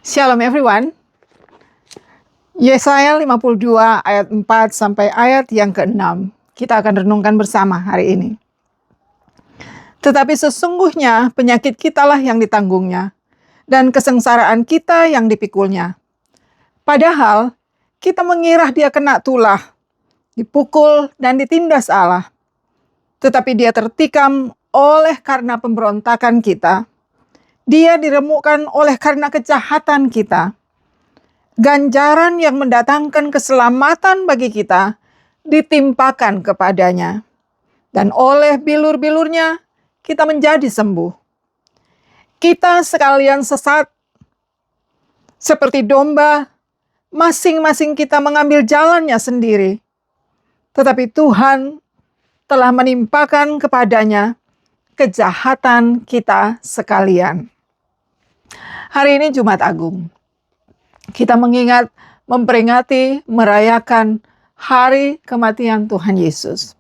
Shalom everyone. Yesaya 52 ayat 4 sampai ayat yang ke-6. Kita akan renungkan bersama hari ini. Tetapi sesungguhnya penyakit kitalah yang ditanggungnya, dan kesengsaraan kita yang dipikulnya. Padahal kita mengira dia kena tulah, dipukul dan ditindas Allah. Tetapi dia tertikam oleh karena pemberontakan kita. Dia diremukkan oleh karena kejahatan kita. Ganjaran yang mendatangkan keselamatan bagi kita ditimpakan kepadanya. Dan oleh bilur-bilurnya kita menjadi sembuh. Kita sekalian sesat seperti domba, masing-masing kita mengambil jalannya sendiri. Tetapi Tuhan telah menimpakan kepadanya kejahatan kita sekalian. Hari ini Jumat Agung. Kita mengingat, memperingati, merayakan hari kematian Tuhan Yesus.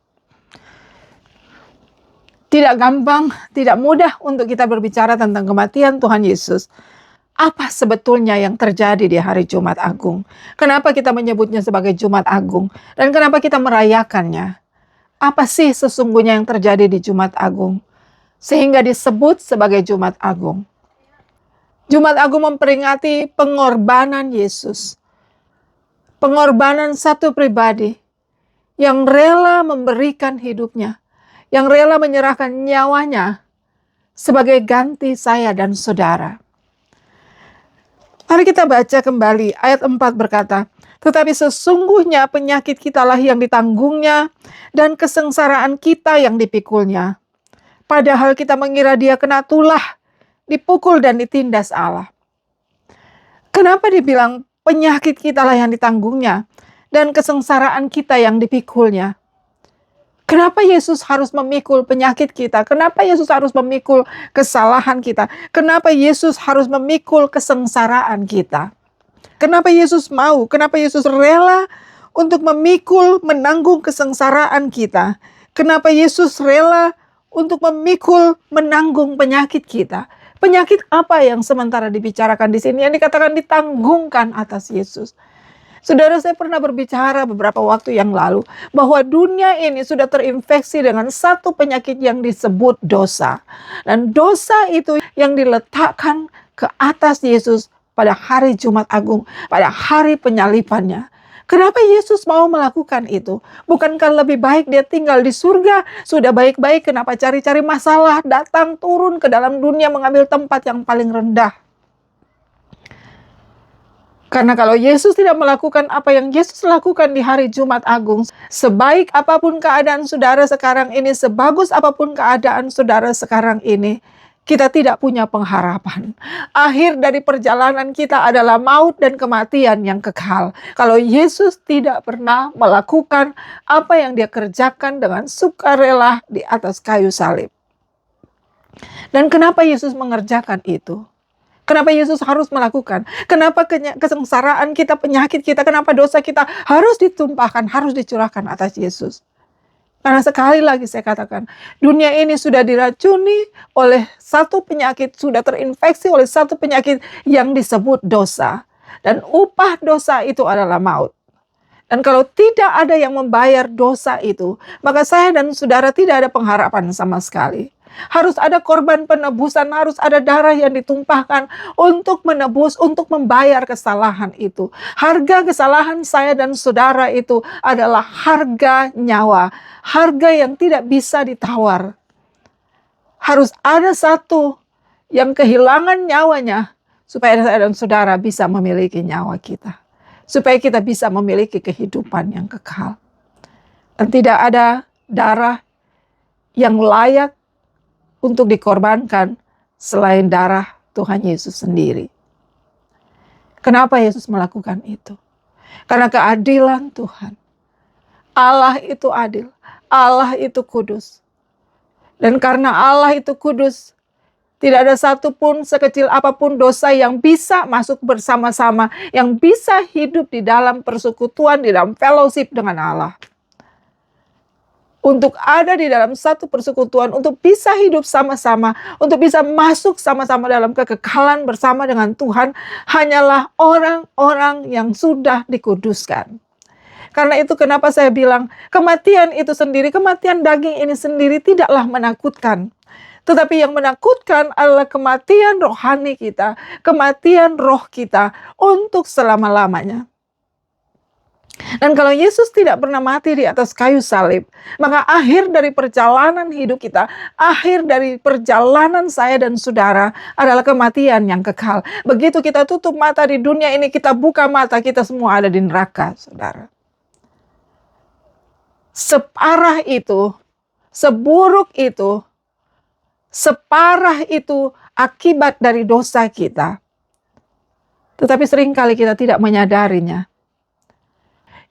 Tidak gampang, tidak mudah untuk kita berbicara tentang kematian Tuhan Yesus. Apa sebetulnya yang terjadi di hari Jumat Agung? Kenapa kita menyebutnya sebagai Jumat Agung? Dan kenapa kita merayakannya? Apa sih sesungguhnya yang terjadi di Jumat Agung? Sehingga disebut sebagai Jumat Agung. Jumat Agung memperingati pengorbanan Yesus. Pengorbanan satu pribadi yang rela memberikan hidupnya, yang rela menyerahkan nyawanya sebagai ganti saya dan saudara. Mari kita baca kembali ayat 4 berkata, tetapi sesungguhnya penyakit kitalah yang ditanggungnya dan kesengsaraan kita yang dipikulnya. Padahal kita mengira dia kena tulah, dipukul dan ditindas Allah. Kenapa dibilang penyakit kitalah yang ditanggungnya dan kesengsaraan kita yang dipikulnya? Kenapa Yesus harus memikul penyakit kita? Kenapa Yesus harus memikul kesalahan kita? Kenapa Yesus harus memikul kesengsaraan kita? Kenapa Yesus mau? Kenapa Yesus rela untuk memikul, menanggung kesengsaraan kita? Kenapa Yesus rela untuk memikul, menanggung penyakit kita? Penyakit apa yang sementara dibicarakan di sini? Yang dikatakan ditanggungkan atas Yesus. Saudara, saya pernah berbicara beberapa waktu yang lalu bahwa dunia ini sudah terinfeksi dengan satu penyakit yang disebut dosa. Dan dosa itu yang diletakkan ke atas Yesus pada hari Jumat Agung, pada hari penyalibannya. Kenapa Yesus mau melakukan itu? Bukankah lebih baik dia tinggal di surga? Sudah baik-baik, kenapa cari-cari masalah, datang turun ke dalam dunia mengambil tempat yang paling rendah? Karena kalau Yesus tidak melakukan apa yang Yesus lakukan di hari Jumat Agung, sebaik apapun keadaan saudara sekarang ini, sebagus apapun keadaan saudara sekarang ini, kita tidak punya pengharapan. Akhir dari perjalanan kita adalah maut dan kematian yang kekal. Kalau Yesus tidak pernah melakukan apa yang dia kerjakan dengan sukarela di atas kayu salib. Dan kenapa Yesus mengerjakan itu? Kenapa Yesus harus melakukan? Kenapa kesengsaraan kita, penyakit kita, kenapa dosa kita harus ditumpahkan, harus dicurahkan atas Yesus? Karena sekali lagi saya katakan, dunia ini sudah diracuni oleh satu penyakit, sudah terinfeksi oleh satu penyakit yang disebut dosa. Dan upah dosa itu adalah maut. Dan kalau tidak ada yang membayar dosa itu, maka saya dan saudara tidak ada pengharapan sama sekali. Harus ada korban penebusan, harus ada darah yang ditumpahkan untuk menebus, untuk membayar kesalahan itu. Harga kesalahan saya dan saudara itu adalah harga nyawa, harga yang tidak bisa ditawar. Harus ada satu yang kehilangan nyawanya supaya saya dan saudara bisa memiliki nyawa kita, supaya kita bisa memiliki kehidupan yang kekal. Dan tidak ada darah yang layak untuk dikorbankan selain darah Tuhan Yesus sendiri. Kenapa Yesus melakukan itu? Karena keadilan Tuhan. Allah itu adil. Allah itu kudus. Dan karena Allah itu kudus, tidak ada satupun sekecil apapun dosa yang bisa masuk bersama-sama, yang bisa hidup di dalam persekutuan, di dalam fellowship dengan Allah. untuk ada di dalam satu persekutuan, untuk bisa hidup sama-sama, untuk bisa masuk sama-sama dalam kekekalan bersama dengan Tuhan, hanyalah orang-orang yang sudah dikuduskan. Karena itu kenapa saya bilang, kematian itu sendiri, kematian daging ini sendiri tidaklah menakutkan. Tetapi yang menakutkan adalah kematian rohani kita, kematian roh kita untuk selama-lamanya. Dan kalau Yesus tidak pernah mati di atas kayu salib, maka akhir dari perjalanan hidup kita, akhir dari perjalanan saya dan saudara adalah kematian yang kekal. Begitu kita tutup mata di dunia ini, kita buka mata, kita semua ada di neraka, saudara. Separah itu, seburuk itu, separah itu akibat dari dosa kita. Tetapi seringkali kita tidak menyadarinya.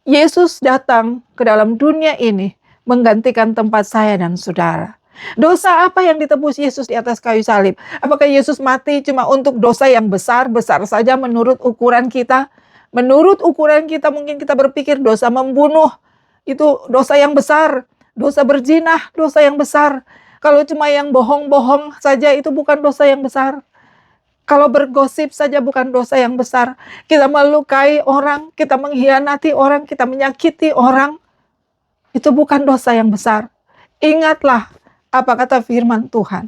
Yesus datang ke dalam dunia ini menggantikan tempat saya dan saudara. Dosa apa yang ditebus Yesus di atas kayu salib? Apakah Yesus mati cuma untuk dosa yang besar-besar saja menurut ukuran kita? Menurut ukuran kita mungkin kita berpikir dosa membunuh itu dosa yang besar, dosa berzina, dosa yang besar. Kalau cuma yang bohong-bohong saja itu bukan dosa yang besar. Kalau bergosip saja bukan dosa yang besar. Kita melukai orang, kita mengkhianati orang, kita menyakiti orang. Itu bukan dosa yang besar. Ingatlah apa kata firman Tuhan.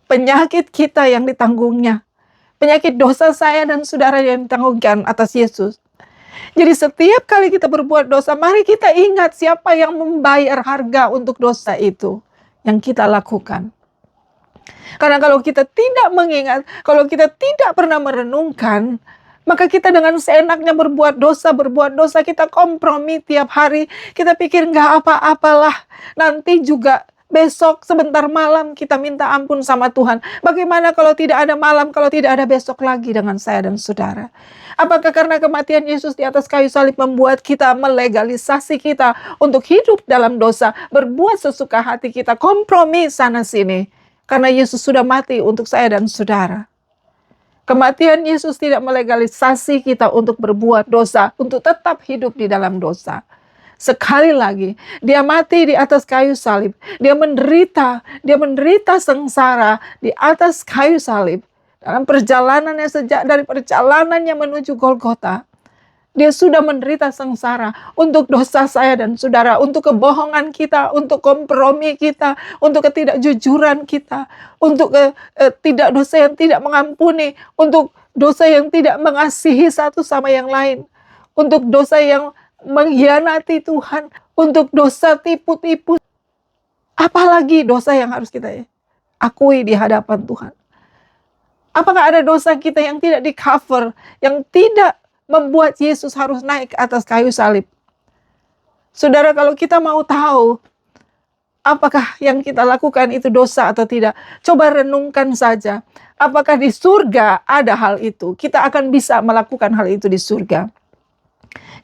Penyakit kita yang ditanggungnya. Penyakit dosa saya dan saudara yang ditanggungkan atas Yesus. Jadi setiap kali kita berbuat dosa, mari kita ingat siapa yang membayar harga untuk dosa itu yang kita lakukan. Karena kalau kita tidak mengingat, kalau kita tidak pernah merenungkan, maka kita dengan seenaknya berbuat dosa, kita kompromi tiap hari, kita pikir nggak apa-apalah, nanti juga besok sebentar malam kita minta ampun sama Tuhan. Bagaimana kalau tidak ada malam, kalau tidak ada besok lagi dengan saya dan saudara? Apakah karena kematian Yesus di atas kayu salib membuat kita melegalisasi kita untuk hidup dalam dosa, berbuat sesuka hati kita, kompromi sana-sini? Karena Yesus sudah mati untuk saya dan saudara. Kematian Yesus tidak melegalisasi kita untuk berbuat dosa, untuk tetap hidup di dalam dosa. Sekali lagi, dia mati di atas kayu salib. Dia menderita sengsara di atas kayu salib. Dalam perjalanannya, sejak dari perjalanannya menuju Golgota, dia sudah menderita sengsara untuk dosa saya dan saudara, untuk kebohongan kita, untuk kompromi kita, untuk ketidakjujuran kita, untuk tidak dosa yang tidak mengampuni, untuk dosa yang tidak mengasihi satu sama yang lain, untuk dosa yang mengkhianati Tuhan, untuk dosa tipu-tipu. Apalagi dosa yang harus kita akui di hadapan Tuhan. Apakah ada dosa kita yang tidak di-cover, yang tidak membuat Yesus harus naik ke atas kayu salib? Saudara, kalau kita mau tahu apakah yang kita lakukan itu dosa atau tidak, coba renungkan saja. Apakah di surga ada hal itu? Kita akan bisa melakukan hal itu di surga.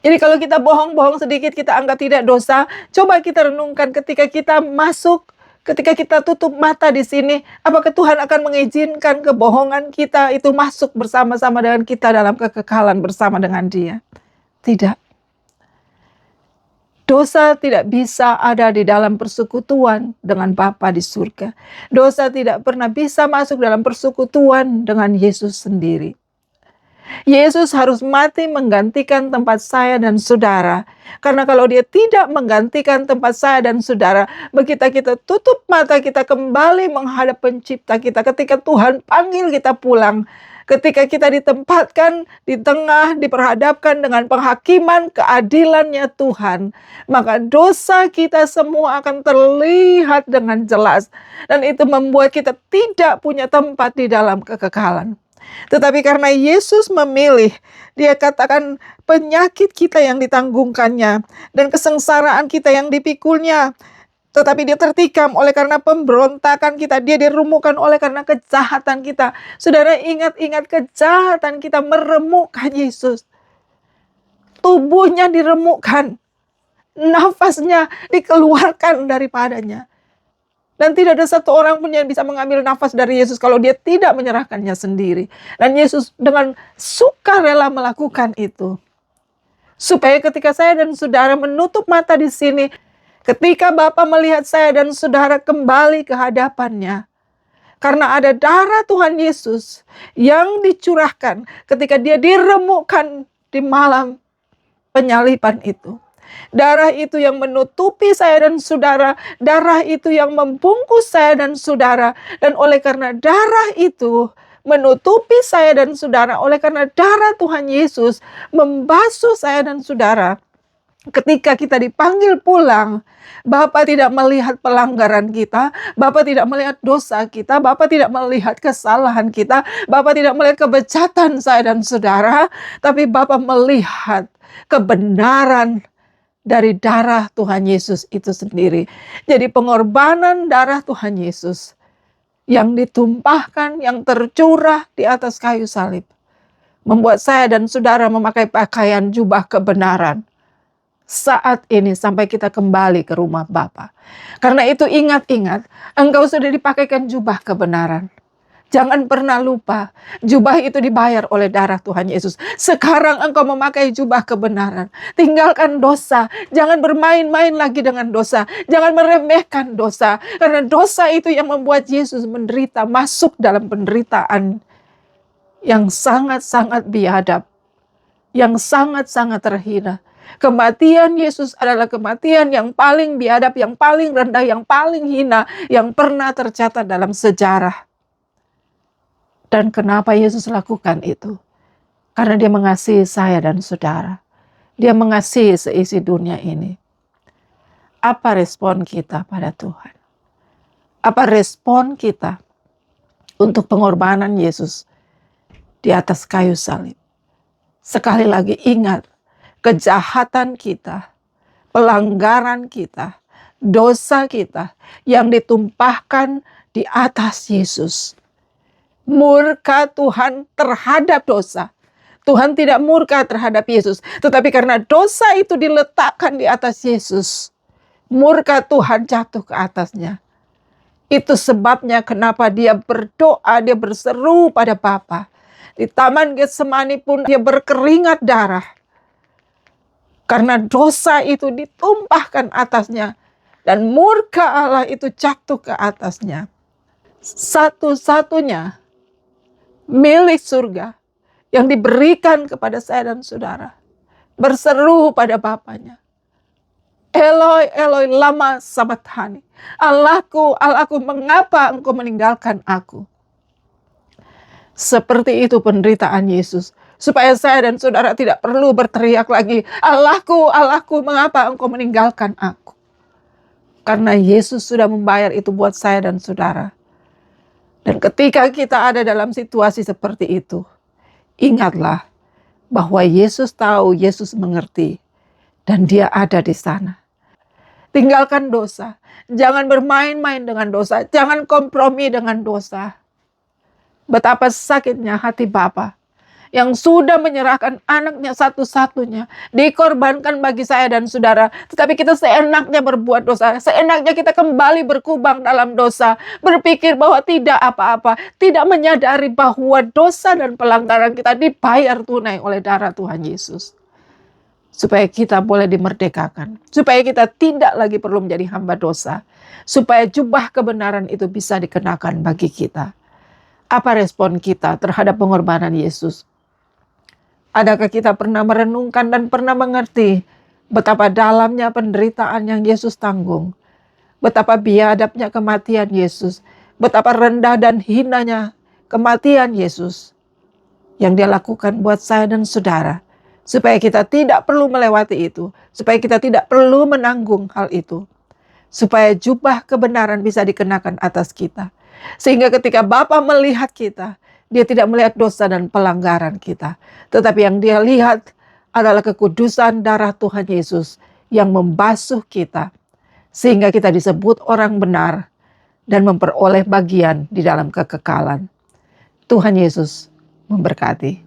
Jadi kalau kita bohong-bohong sedikit, kita anggap tidak dosa. Coba kita renungkan ketika kita masuk, ketika kita tutup mata di sini, apakah Tuhan akan mengizinkan kebohongan kita itu masuk bersama-sama dengan kita dalam kekekalan bersama dengan Dia? Tidak. Dosa tidak bisa ada di dalam persekutuan dengan Bapa di surga. Dosa tidak pernah bisa masuk dalam persekutuan dengan Yesus sendiri. Yesus harus mati menggantikan tempat saya dan saudara. Karena kalau dia tidak menggantikan tempat saya dan saudara, begitu kita tutup mata, kita kembali menghadap pencipta kita. Ketika Tuhan panggil kita pulang, ketika kita ditempatkan di tengah, diperhadapkan dengan penghakiman keadilannya Tuhan, maka dosa kita semua akan terlihat dengan jelas. Dan itu membuat kita tidak punya tempat di dalam kekekalan. Tetapi karena Yesus memilih, dia katakan penyakit kita yang ditanggungkannya dan kesengsaraan kita yang dipikulnya. Tetapi dia tertikam oleh karena pemberontakan kita, dia diremukkan oleh karena kejahatan kita. Saudara, ingat-ingat kejahatan kita meremukkan Yesus. Tubuhnya diremukkan, nafasnya dikeluarkan daripadanya. Dan tidak ada satu orang pun yang bisa mengambil nafas dari Yesus kalau dia tidak menyerahkannya sendiri. Dan Yesus dengan sukarela melakukan itu. Supaya ketika saya dan saudara menutup mata di sini, Ketika Bapa melihat saya dan saudara kembali ke hadapannya, karena ada darah Tuhan Yesus yang dicurahkan ketika dia diremukkan di malam penyaliban itu. Darah itu yang menutupi saya dan saudara, darah itu yang membungkus saya dan saudara, dan oleh karena darah itu menutupi saya dan saudara, oleh karena darah Tuhan Yesus membasuh saya dan saudara. Ketika kita dipanggil pulang, Bapa tidak melihat pelanggaran kita, Bapa tidak melihat dosa kita, Bapa tidak melihat kesalahan kita, Bapa tidak melihat kebejatan saya dan saudara, tapi Bapa melihat kebenaran dari darah Tuhan Yesus itu sendiri. Jadi pengorbanan darah Tuhan Yesus yang ditumpahkan, yang tercurah di atas kayu salib, membuat saya dan saudara memakai pakaian jubah kebenaran saat ini sampai kita kembali ke rumah Bapa. Karena itu ingat-ingat, engkau sudah dipakaikan jubah kebenaran. Jangan pernah lupa, jubah itu dibayar oleh darah Tuhan Yesus. Sekarang engkau memakai jubah kebenaran. Tinggalkan dosa, jangan bermain-main lagi dengan dosa. Jangan meremehkan dosa, karena dosa itu yang membuat Yesus menderita, masuk dalam penderitaan yang sangat-sangat biadab, yang sangat-sangat terhina. Kematian Yesus adalah kematian yang paling biadab, yang paling rendah, yang paling hina, yang pernah tercatat dalam sejarah. Dan kenapa Yesus lakukan itu? Karena dia mengasihi saya dan saudara. Dia mengasihi seisi dunia ini. Apa respon kita pada Tuhan? Apa respon kita untuk pengorbanan Yesus di atas kayu salib? Sekali lagi ingat, kejahatan kita, pelanggaran kita, dosa kita yang ditumpahkan di atas Yesus. Murka Tuhan terhadap dosa. Tuhan tidak murka terhadap Yesus, tetapi karena dosa itu diletakkan di atas Yesus, murka Tuhan jatuh ke atasnya. Itu sebabnya kenapa dia berdoa, dia berseru pada Bapa. Di Taman Getsemani pun dia berkeringat darah. Karena dosa itu ditumpahkan atasnya. Dan murka Allah itu jatuh ke atasnya. Satu-satunya milik surga yang diberikan kepada saya dan saudara. Berseru pada Bapanya. Eloi, Eloi, lama sabachthani. Allahku, Allahku, mengapa engkau meninggalkan aku? Seperti itu penderitaan Yesus. Supaya saya dan saudara tidak perlu berteriak lagi, Allahku, Allahku, mengapa engkau meninggalkan aku? Karena Yesus sudah membayar itu buat saya dan saudara. Dan ketika kita ada dalam situasi seperti itu, ingatlah bahwa Yesus tahu, Yesus mengerti, dan dia ada di sana. Tinggalkan dosa. Jangan bermain-main dengan dosa. Jangan kompromi dengan dosa. Betapa sakitnya hati Bapa yang sudah menyerahkan anaknya satu-satunya, dikorbankan bagi saya dan saudara. Tetapi kita seenaknya berbuat dosa, seenaknya kita kembali berkubang dalam dosa, berpikir bahwa tidak apa-apa, tidak menyadari bahwa dosa dan pelanggaran kita dibayar tunai oleh darah Tuhan Yesus. Supaya kita boleh dimerdekakan, supaya kita tidak lagi perlu menjadi hamba dosa, supaya jubah kebenaran itu bisa dikenakan bagi kita. Apa respon kita terhadap pengorbanan Yesus? Adakah kita pernah merenungkan dan pernah mengerti betapa dalamnya penderitaan yang Yesus tanggung? Betapa biadabnya kematian Yesus? Betapa rendah dan hinanya kematian Yesus yang dia lakukan buat saya dan saudara. Supaya kita tidak perlu melewati itu. Supaya kita tidak perlu menanggung hal itu. Supaya jubah kebenaran bisa dikenakan atas kita. Sehingga ketika Bapa melihat kita, dia tidak melihat dosa dan pelanggaran kita. Tetapi yang dia lihat adalah kekudusan darah Tuhan Yesus yang membasuh kita. Sehingga kita disebut orang benar dan memperoleh bagian di dalam kekekalan. Tuhan Yesus memberkati.